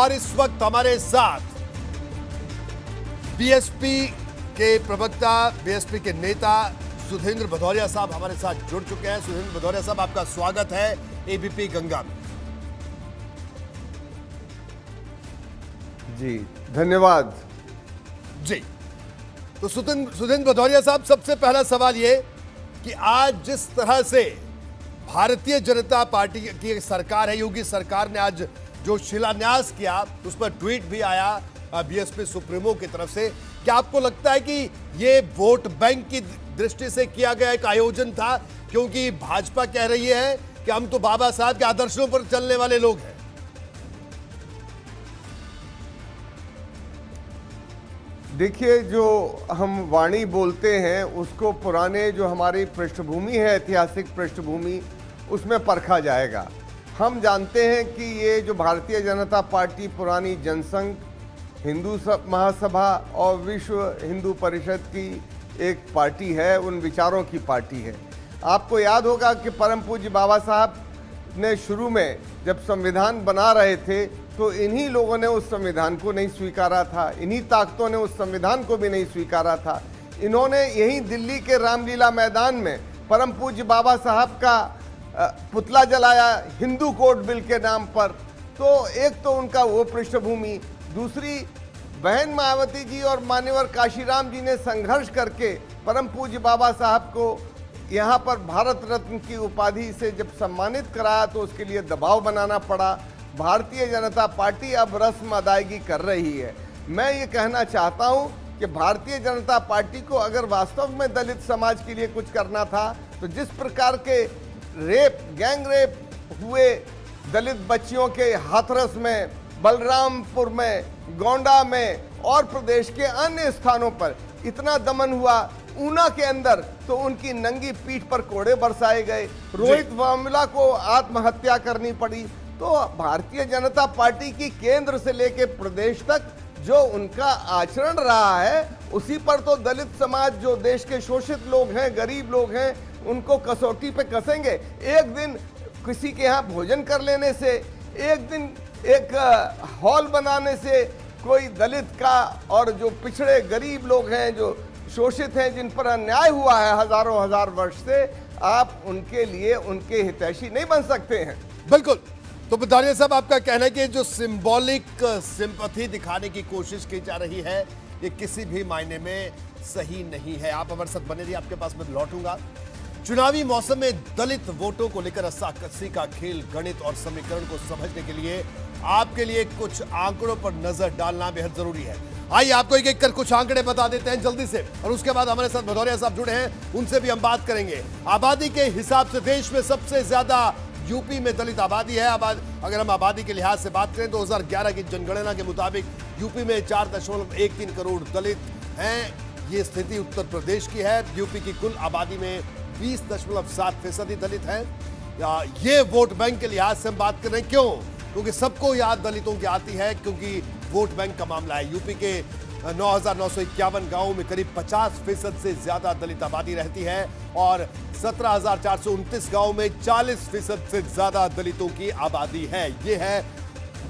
और इस वक्त हमारे साथ बीएसपी के प्रवक्ता, बीएसपी के नेता सुधींद्र भदौरिया साहब हमारे साथ जुड़ चुके हैं। सुधींद्र भदौरिया साहब, आपका स्वागत है एबीपी गंगा में। जी धन्यवाद जी, तो सुधींद्र भदौरिया साहब, सबसे पहला सवाल ये कि आज जिस तरह से भारतीय जनता पार्टी की सरकार है, योगी सरकार ने आज जो शिलान्यास किया उस पर ट्वीट भी आया बीएसपी सुप्रीमो की तरफ से, क्या आपको लगता है कि ये वोट बैंक की दृष्टि से किया गया एक आयोजन था? क्योंकि भाजपा कह रही है कि हम तो बाबा साहब के आदर्शों पर चलने वाले लोग हैं। देखिए, जो हम वाणी बोलते हैं उसको पुराने जो हमारी पृष्ठभूमि है, ऐतिहासिक पृष्ठभूमि, उसमें परखा जाएगा। हम जानते हैं कि ये जो भारतीय जनता पार्टी पुरानी जनसंघ, हिंदू महासभा और विश्व हिंदू परिषद की एक पार्टी है, उन विचारों की पार्टी है। आपको याद होगा कि परम पूज्य बाबा साहब ने शुरू में जब संविधान बना रहे थे तो इन्हीं लोगों ने उस संविधान को नहीं स्वीकारा था, इन्हीं ताकतों ने उस संविधान को भी नहीं स्वीकारा था। इन्होंने यहीं दिल्ली के रामलीला मैदान में परम पूज्य बाबा साहब का पुतला जलाया हिंदू कोड बिल के नाम पर। तो एक तो उनका वो पृष्ठभूमि, दूसरी बहन मायावती जी और मान्यवर काशीराम जी ने संघर्ष करके परम पूज्य बाबा साहब को यहाँ पर भारत रत्न की उपाधि से जब सम्मानित कराया तो उसके लिए दबाव बनाना पड़ा। भारतीय जनता पार्टी अब रस्म अदायगी कर रही है। मैं ये कहना चाहता हूँ कि भारतीय जनता पार्टी को अगर वास्तव में दलित समाज के लिए कुछ करना था तो जिस प्रकार के रेप, गैंग रेप हुए दलित बच्चियों के हाथरस में, बलरामपुर में, गोंडा में और प्रदेश के अन्य स्थानों पर इतना दमन हुआ, ऊना के अंदर तो उनकी नंगी पीठ पर कोड़े बरसाए गए, रोहित वामला को आत्महत्या करनी पड़ी। तो भारतीय जनता पार्टी की केंद्र से लेकर प्रदेश तक जो उनका आचरण रहा है उसी पर तो दलित समाज, जो देश के शोषित लोग हैं, गरीब लोग हैं, उनको कसौटी पे कसेंगे। एक दिन किसी के यहाँ भोजन कर लेने से, एक दिन एक हॉल बनाने से कोई दलित का और जो पिछड़े गरीब लोग हैं, जो शोषित हैं, जिन पर अन्याय हुआ है हजारों हजार वर्ष से, आप उनके लिए उनके हितैषी नहीं बन सकते हैं। बिल्कुल। तो भदौरिया साहब, आपका कहना है कि जो सिंबॉलिक सिंपैथी दिखाने की कोशिश की जा रही है ये किसी भी मायने में सही नहीं है। आप हमारे साथ बने रहिए, आपके पास मैं लौटूंगा। चुनावी मौसम में दलित वोटों को लेकर रस्साकसी का खेल, गणित और समीकरण को समझने के लिए आपके लिए कुछ आंकड़ों पर नजर डालना बेहद जरूरी है। आइए आपको एक एक कर कुछ आंकड़े बता देते हैं जल्दी से, और उसके बाद हमारे साथ भदौरिया साहब जुड़े हैं, उनसे भी हम बात करेंगे। आबादी के हिसाब से देश में सबसे ज्यादा यूपी में दलित आबादी है। अगर हम आबादी के लिहाज से बात करें तो 2011 की जनगणना के मुताबिक यूपी में 4.13 करोड़ दलित हैं। ये स्थिति उत्तर प्रदेश की है। यूपी की कुल आबादी में 20.7% दलित हैं। ये वोट बैंक के लिहाज से हम बात कर रहे हैं। क्यों? क्योंकि सबको याद दलितों की आती है, क्योंकि वोट बैंक का मामला है। यूपी के 9,951 गांवों में करीब 50% से ज्यादा दलित आबादी रहती है और 17,429 गांवों में 40% से ज्यादा दलितों की आबादी है। यह है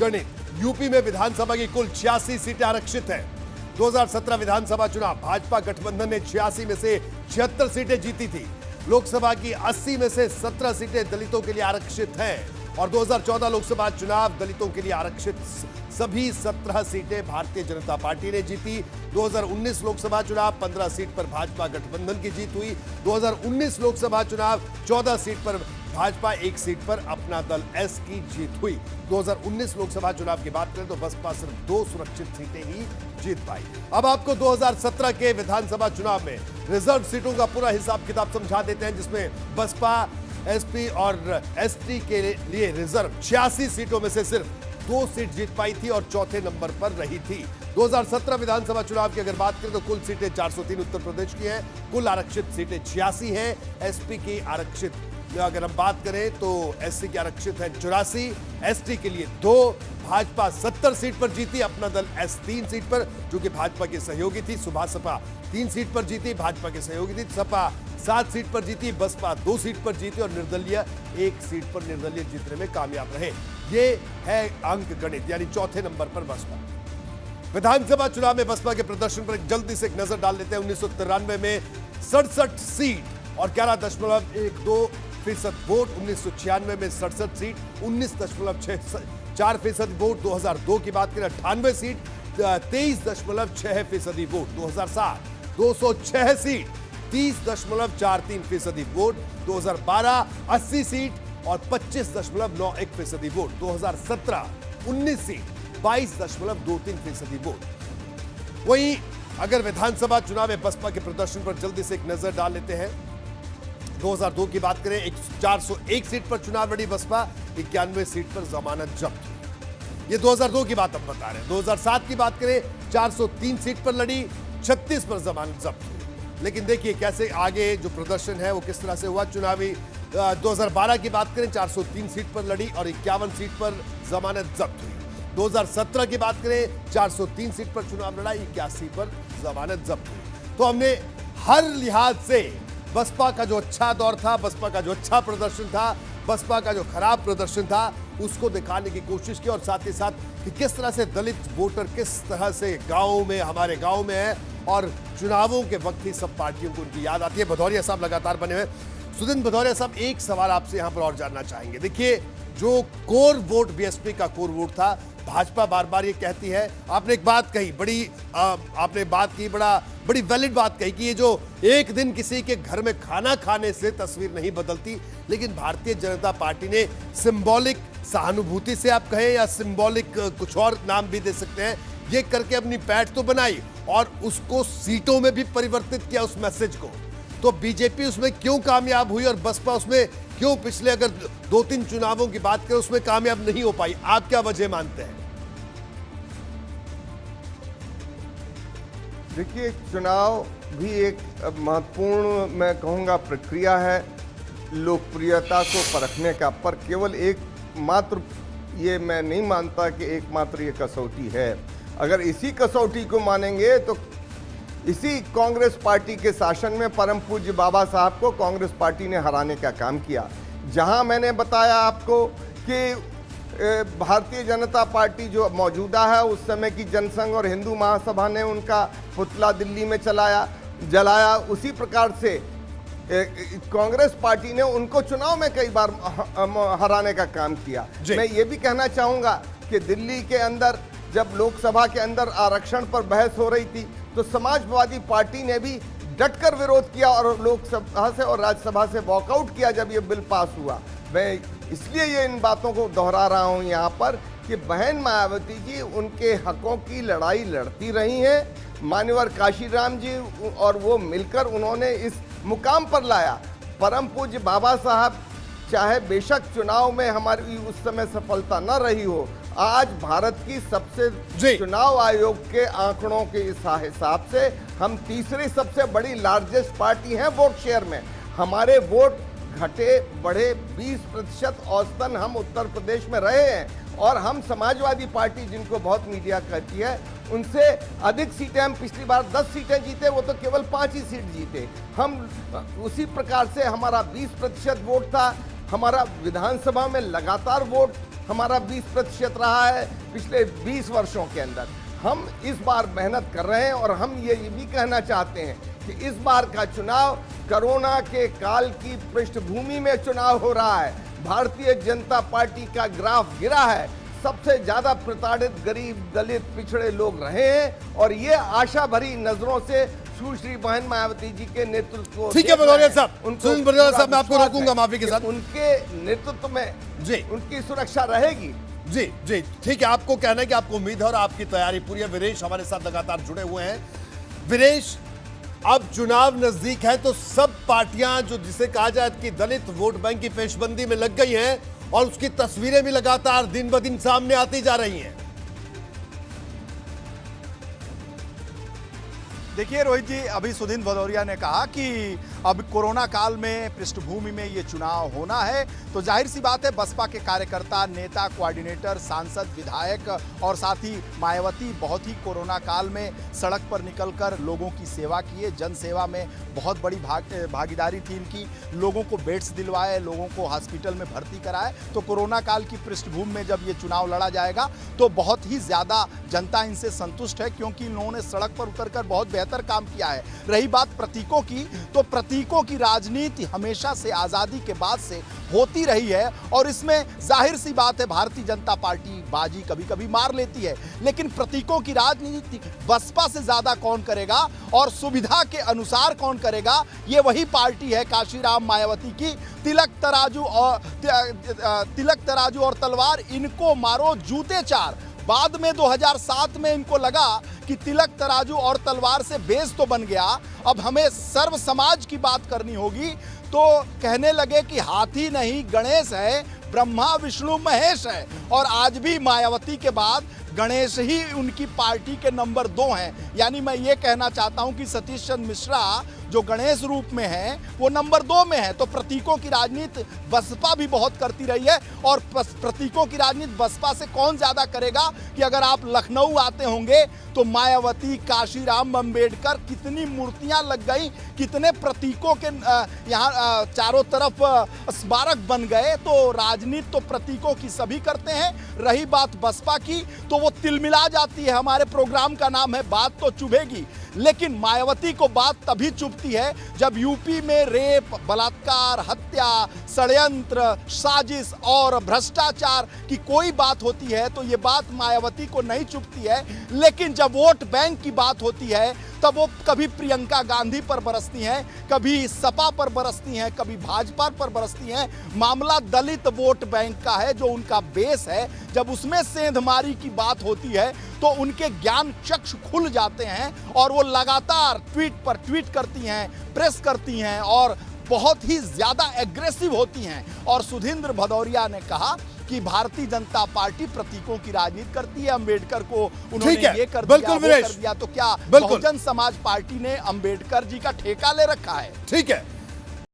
गणित। यूपी में विधानसभा की कुल 86 सीटें आरक्षित हैं। 2017 विधानसभा चुनाव भाजपा गठबंधन ने 86 में से 76 सीटें जीती थी। लोकसभा की 80 में से 17 सीटें दलितों के लिए आरक्षित हैं और 2014 लोकसभा चुनाव दलितों के लिए आरक्षित सभी 17 सीटें भारतीय जनता पार्टी ने जीती। 2019 लोकसभा चुनाव 15 सीट पर भाजपा गठबंधन की जीत हुई। 2019 लोकसभा चुनाव 14 सीट पर भाजपा, 1 सीट पर अपना दल एस की जीत हुई। 2019 लोकसभा चुनाव की बात करें तो बसपा सिर्फ 2 सुरक्षित सीटें ही जीत पाई। अब आपको 2017 के विधानसभा चुनाव में रिजर्व सीटों का पूरा हिसाब किताब समझा देते हैं, जिसमें बसपा एसपी और एसटी के लिए रिजर्व 86 सीटों में से सिर्फ 2 सीट जीत पाई थी और चौथे नंबर पर रही थी। 2017 विधानसभा चुनाव की अगर बात करें तो कुल सीटें 403 उत्तर प्रदेश की हैं, कुल आरक्षित सीटें 86 हैं। एसपी की आरक्षित अगर हम बात करें तो एससी की आरक्षित है 84, एसटी के लिए 2। भाजपा 70 सीट पर जीती, अपना दल एस 3 सीट पर, जो कि भाजपा की सहयोगी थी। सुभाष सपा 3 सीट पर जीती, भाजपा की सहयोगी थी। सपा 7 सीट पर जीती, बसपा 2 सीट पर जीती और निर्दलीय 1 सीट पर निर्दलीय जीतने में कामयाब रहे। ये है अंक गणित, यानी चौथे नंबर पर बसपा। विधानसभा चुनाव में बसपा के प्रदर्शन पर जल्दी से एक नजर डाल लेते हैं। 1993 में 67 सीट और 11.12% वोट, 1996 में 67 सीट 19.64% वोट, 2002 की बात करें 98 seat 23.6% vote, 2007 206 seat 30.43% vote, 2012 80 seat और 25.91% वोट, 2017 19 सीट 22.23% वोट। वहीं अगर विधानसभा चुनाव में बसपा के प्रदर्शन पर जल्दी से एक नजर डाल लेते हैं, 2002 की बात करें 401 सीट पर चुनाव लड़ी बसपा, 91 सीट पर जमानत जब्त हुई। ये 2002 की बात हम बता रहे हैं। 2007 की बात करें 403 सीट पर लड़ी, 36 पर जमानत जब्त हुई। लेकिन देखिए कैसे आगे जो प्रदर्शन है वो किस तरह से हुआ चुनावी। 2012 की बात करें 403 सीट पर लड़ी और 51 सीट पर जमानत जब्त हुई। 2017 की बात करें 403 सीट पर चुनाव लड़ा, 81 पर जमानत जब्त हुई। तो हमने हर लिहाज से बसपा का जो अच्छा दौर था, बसपा का जो अच्छा प्रदर्शन था, बसपा का जो खराब प्रदर्शन था, उसको दिखाने की कोशिश की और साथ ही साथ कि किस तरह से दलित वोटर किस तरह से गांव में, हमारे गांव में है और चुनावों के वक्त ही सब पार्टियों को उनकी याद आती है। भदौरिया साहब लगातार बने हुए। सुदिन भदौरिया साहब, एक सवाल आपसे यहां पर और जानना चाहेंगे। देखिए, जो कोर वोट बीएसपी का कोर वोट था, भाजपा बार बार ये कहती है, आपने एक बात कही बड़ी वैलिड बात कही कि ये जो एक दिन किसी के घर में खाना खाने से तस्वीर नहीं बदलती, लेकिन भारतीय जनता पार्टी ने सिंबॉलिक सहानुभूति से आप कहें या सिंबॉलिक कुछ और नाम भी दे सकते हैं, ये करके अपनी पैठ तो बनाई और उसको सीटों में भी परिवर्तित किया उस मैसेज को। तो बीजेपी उसमें क्यों कामयाब हुई और बसपा उसमें क्यों पिछले अगर 2-3 चुनावों की बात करें उसमें कामयाब नहीं हो पाई? आप क्या वजह मानते हैं? देखिए, चुनाव भी एक महत्वपूर्ण, मैं कहूँगा, प्रक्रिया है लोकप्रियता को परखने का। पर केवल एक मात्र ये मैं नहीं मानता कि एकमात्र ये कसौटी है। अगर इसी कसौटी को मानेंगे तो इसी कांग्रेस पार्टी के शासन में परम पूज्य बाबा साहब को कांग्रेस पार्टी ने हराने का काम किया। जहां मैंने बताया आपको कि भारतीय जनता पार्टी जो मौजूदा है, उस समय की जनसंघ और हिंदू महासभा ने उनका पुतला दिल्ली में जलाया, उसी प्रकार से कांग्रेस पार्टी ने उनको चुनाव में कई बार हराने का काम किया। मैं ये भी कहना चाहूँगा कि दिल्ली के अंदर जब लोकसभा के अंदर आरक्षण पर बहस हो रही थी तो समाजवादी पार्टी ने भी डटकर विरोध किया और लोकसभा से और राज्यसभा से वॉकआउट किया जब ये बिल पास हुआ। मैं इसलिए ये इन बातों को दोहरा रहा हूँ यहाँ पर कि बहन मायावती जी उनके हकों की लड़ाई लड़ती रही हैं। मान्यवर काशीराम जी और वो मिलकर उन्होंने इस मुकाम पर लाया। परम पूज्य बाबा साहब चाहे बेशक चुनाव में हमारी उस समय सफलता न रही हो, आज भारत की सबसे चुनाव आयोग के आंकड़ों के हिसाब से हम तीसरी सबसे बड़ी लार्जेस्ट पार्टी हैं वोट शेयर में। हमारे वोट घटे बढ़े 20% औसतन हम उत्तर प्रदेश में रहे हैं और हम समाजवादी पार्टी जिनको बहुत मीडिया कहती है उनसे अधिक सीटें, हम पिछली बार 10 सीटें जीते, वो तो केवल 5 ही सीट जीते। हम उसी प्रकार से हमारा 20% वोट था। हमारा विधानसभा में लगातार वोट हमारा 20% रहा है पिछले 20 वर्षों के अंदर। हम इस बार मेहनत कर रहे हैं और हम ये भी कहना चाहते हैं कि इस बार का चुनाव कोरोना के काल की पृष्ठभूमि में चुनाव हो रहा है। भारतीय जनता पार्टी का ग्राफ गिरा है, सबसे ज्यादा प्रताड़ित गरीब, दलित, पिछड़े लोग रहे हैं और ये आशा भरी नजरों से सुश्री बहन मायावती जी के नेतृत्व को, ठीक है भदौरिया साहब, भदौरिया साहब मैं आपको रोकूंगा माफी के साथ, उनके नेतृत्व में जी उनकी सुरक्षा रहेगी। जी जी ठीक है, आपको कहना है कि आपको उम्मीद है और आपकी तैयारी पूरी है। वीरेश हमारे साथ लगातार जुड़े हुए हैं। वीरेश, अब चुनाव नजदीक है तो सब पार्टियां जो जिसे कहा जाए कि दलित वोट बैंक की पेशबंदी में लग गई हैं और उसकी तस्वीरें भी लगातार दिन ब दिन सामने आती जा रही हैं। देखिए रोहित जी, अभी सुदीन भदौरिया ने कहा कि अब कोरोना काल में पृष्ठभूमि में ये चुनाव होना है, तो जाहिर सी बात है बसपा के कार्यकर्ता, नेता, कोऑर्डिनेटर, सांसद, विधायक और साथ ही मायावती बहुत ही कोरोना काल में सड़क पर निकलकर लोगों की सेवा किए। जन सेवा में बहुत बड़ी भागीदारी थी इनकी। लोगों को बेड्स दिलवाए, लोगों को हॉस्पिटल में भर्ती कराए। तो कोरोना काल की पृष्ठभूमि में जब ये चुनाव लड़ा जाएगा तो बहुत ही ज़्यादा जनता इनसे संतुष्ट है, क्योंकि इन्होंने सड़क पर उतरकर बहुत बेहतर काम किया है। रही बात प्रतीकों की, तो प्रतीकों की राजनीति हमेशा से आज़ादी के बाद से होती रही है और इसमें जाहिर सी बात है भारतीय जनता पार्टी बाजी कभी कभी मार लेती है, लेकिन प्रतीकों की राजनीति बसपा से ज़्यादा कौन करेगा और सुविधा के अनुसार कौन करेगा, ये वही पार्टी है काशीराम मायावती की। तिलक तराजू और तलवार, इनको मारो जूते चार। बाद में 2007 में इनको लगा कि तिलक तराजू और तलवार से बेस तो बन गया, अब हमें सर्व समाज की बात करनी होगी, तो कहने लगे कि हाथी नहीं गणेश है, ब्रह्मा विष्णु महेश है। और आज भी मायावती के बाद गणेश ही उनकी पार्टी के नंबर 2 हैं। यानी मैं ये कहना चाहता हूं कि सतीश चंद्र मिश्रा जो गणेश रूप में है वो नंबर 2 में है। तो प्रतीकों की राजनीति बसपा भी बहुत करती रही है और प्रतीकों की राजनीति बसपा से कौन ज्यादा करेगा कि अगर आप लखनऊ आते होंगे तो मायावती, काशीराम, अम्बेडकर, कितनी मूर्तियां लग गई, कितने प्रतीकों के यहाँ चारों तरफ स्मारक बन गए। तो राजनीति तो प्रतीकों की सभी करते हैं। रही बात बसपा की, तो वो तिलमिला जाती है। हमारे प्रोग्राम का नाम है बात तो चुभेगी, लेकिन मायावती को बात तभी चुभती है जब यूपी में रेप, बलात्कार, हत्या, षड्यंत्र, साजिश और भ्रष्टाचार की कोई बात होती है तो ये बात मायावती को नहीं चुभती है। लेकिन जब वोट बैंक की बात होती है तब वो कभी प्रियंका गांधी पर बरसती हैं, कभी सपा पर बरसती हैं, कभी भाजपा पर बरसती हैं। मामला दलित वोट बैंक का है जो उनका बेस है। जब उसमें सेंधमारी की बात होती है तो उनके ज्ञान चक्षु खुल जाते हैं और वो लगातार ट्वीट पर ट्वीट करती हैं, प्रेस करती हैं और बहुत ही ज्यादा एग्रेसिव होती हैं। और सुधींद्र भदौरिया ने कहा कि भारतीय जनता पार्टी प्रतीकों की राजनीति करती है। अम्बेडकर को उन्होंने ये कर दिया, वो कर दिया, तो क्या बहुजन समाज पार्टी ने अम्बेडकर जी का ठेका ले रखा है? ठीक है।